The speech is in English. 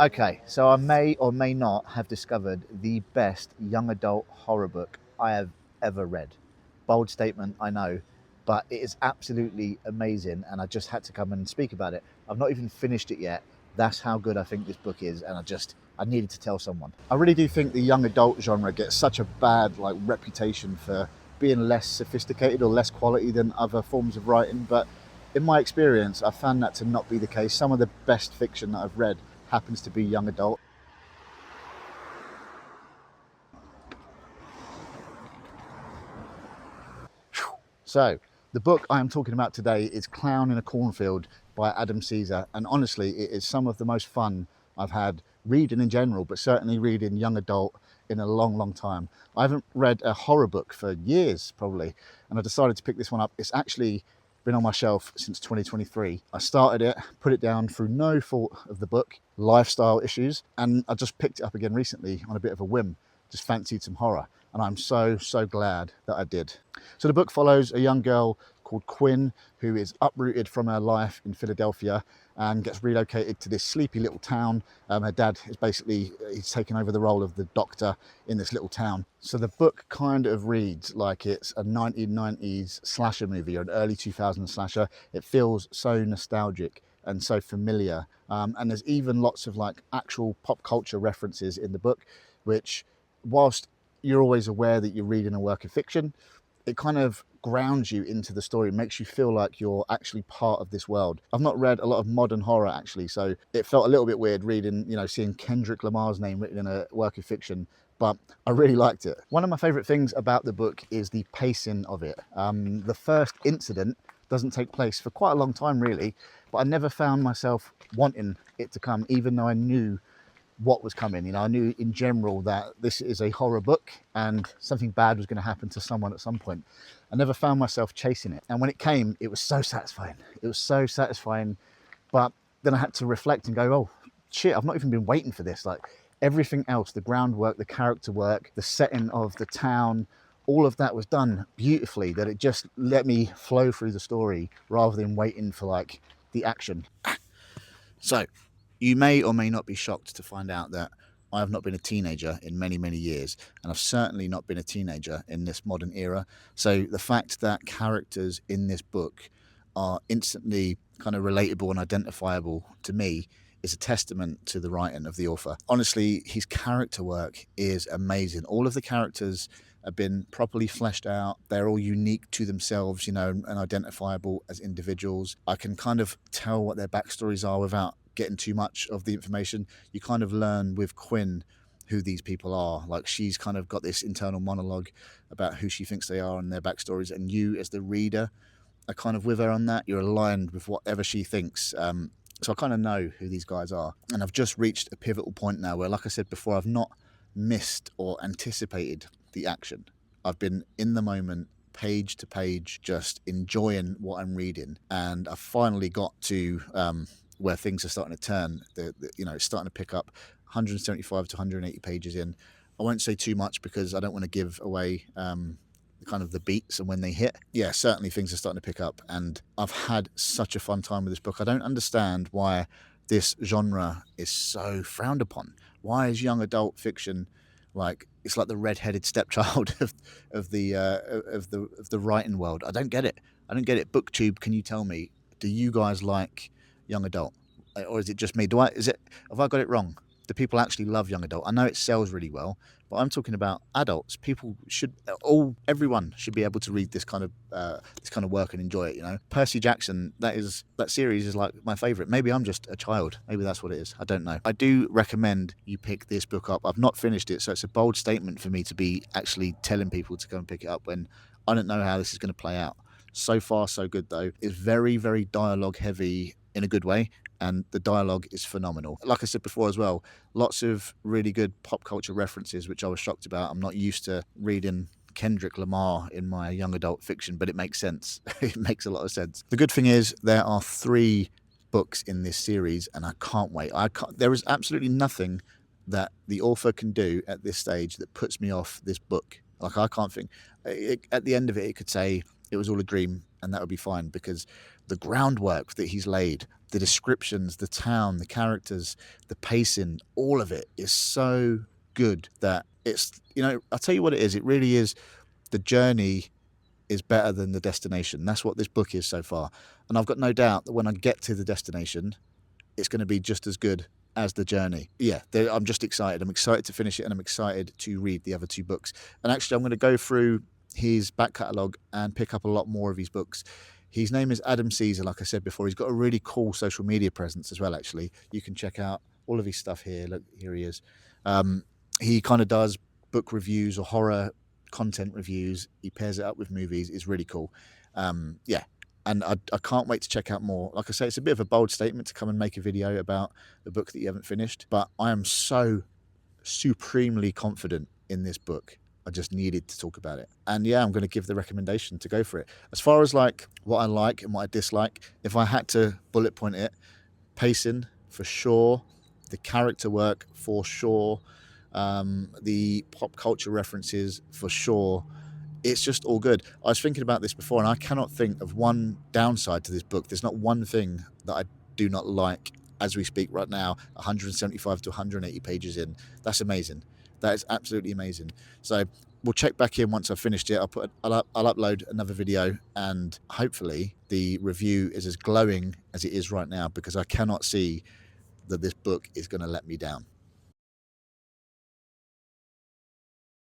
Okay, so I may or may not have discovered the best young adult horror book I have ever read. Bold statement, I know, but it is absolutely amazing, and I just had to come and speak about it. I've not even finished it yet. That's how good I think this book is, and I needed to tell someone. I really do think the young adult genre gets such a bad reputation for being less sophisticated or less quality than other forms of writing, but in my experience, I found that to not be the case. Some of the best fiction that I've read happens to be young adult. So, the book I am talking about today is Clown in a Cornfield by Adam Caesar, and honestly, it is some of the most fun I've had reading in general, but certainly reading young adult in a long, long time. I haven't read a horror book for years, probably, and I decided to pick this one up. It's actually been on my shelf since 2023. I started it, put it down through no fault of the book, lifestyle issues, and I just picked it up again recently on a bit of a whim. Just fancied some horror, and I'm so glad that I did. So the book follows a young girl called Quinn who is uprooted from her life in Philadelphia and gets relocated to this sleepy little town. Her dad is he's taken over the role of the doctor in this little town. So the book kind of reads like it's a 1990s slasher movie or an early 2000s slasher. It feels so nostalgic and so familiar, and there's even lots of actual pop culture references in the book, which, whilst you're always aware that you're reading a work of fiction, it kind of grounds you into the story, makes you feel like you're actually part of this world. I've not read a lot of modern horror actually, so it felt a little bit weird reading, seeing Kendrick Lamar's name written in a work of fiction, but I really liked it. One of my favorite things about the book is the pacing of it. The first incident doesn't take place for quite a long time really, but I never found myself wanting it to come, even though I knew what was coming. I knew in general that this is a horror book and something bad was going to happen to someone at some point. I never found myself chasing it, and when it came, it was so satisfying. It was so satisfying, but then I had to reflect and go, oh shit, I've not even been waiting for this. Everything else, the groundwork, the character work, the setting of the town, all of that was done beautifully, that it just let me flow through the story rather than waiting for the action. So you may or may not be shocked to find out that I have not been a teenager in many, many years, and I've certainly not been a teenager in this modern era. So the fact that characters in this book are instantly kind of relatable and identifiable to me is a testament to the writing of the author. Honestly, his character work is amazing. All of the characters have been properly fleshed out. They're all unique to themselves, and identifiable as individuals. I can kind of tell what their backstories are without getting too much of the information. You kind of learn with Quinn who these people are. She's kind of got this internal monologue about who she thinks they are and their backstories, and you as the reader are kind of with her on that. You're aligned with whatever she thinks. So I kind of know who these guys are, and I've just reached a pivotal point now where, like I said before, I've not missed or anticipated the action. I've been in the moment, page to page, just enjoying what I'm reading, and I've finally got to where things are starting to turn. It's starting to pick up. 175 to 180 pages in. I won't say too much because I don't want to give away kind of the beats and when they hit. Yeah, certainly things are starting to pick up, and I've had such a fun time with this book. I don't understand why this genre is so frowned upon. Why is young adult fiction it's like the red-headed stepchild of the writing world? I don't get it. Booktube, can you tell me, do you guys like young adult, or is it just me? Have I got it wrong? Do people actually love young adult? I know it sells really well, but I'm talking about adults. Everyone should be able to read this kind of work and enjoy it. Percy Jackson, that series is my favorite. Maybe I'm just a child. Maybe that's what it is. I don't know. I do recommend you pick this book up. I've not finished it, so it's a bold statement for me to be actually telling people to go and pick it up when I don't know how this is going to play out. So far, so good though. It's very, very dialogue heavy in a good way, and the dialogue is phenomenal. Like I said before as well, lots of really good pop culture references, which I was shocked about. I'm not used to reading Kendrick Lamar in my young adult fiction, but it makes sense. It makes a lot of sense. The good thing is there are 3 books in this series, and I can't wait. There is absolutely nothing that the author can do at this stage that puts me off this book. I can't think. At the end of it, it could say it was all a dream, and that would be fine, because the groundwork that he's laid, the descriptions, the town, the characters, the pacing, all of it is so good that it's, I'll tell you what it is. It really is. The journey is better than the destination. That's what this book is so far. And I've got no doubt that when I get to the destination, it's going to be just as good as the journey. Yeah, I'm just excited. I'm excited to finish it, and I'm excited to read the other 2 books. And actually, I'm going to go through his back catalogue and pick up a lot more of his books. His name is Adam Caesar, like I said before. He's got a really cool social media presence as well, actually. You can check out all of his stuff here. Look, here he is. He kind of does book reviews or horror content reviews. He pairs it up with movies. It's really cool. Yeah, and I can't wait to check out more. Like I say, it's a bit of a bold statement to come and make a video about a book that you haven't finished, but I am so supremely confident in this book. I just needed to talk about it. And yeah, I'm going to give the recommendation to go for it. As far as like what I like and what I dislike, if I had to bullet point it, pacing for sure, the character work for sure, the pop culture references for sure. It's just all good. I was thinking about this before, and I cannot think of one downside to this book. There's not one thing that I do not like as we speak right now, 175 to 180 pages in. That's amazing. That is absolutely amazing. So we'll check back in once I've finished it. I'll upload another video, and hopefully the review is as glowing as it is right now, because I cannot see that this book is going to let me down.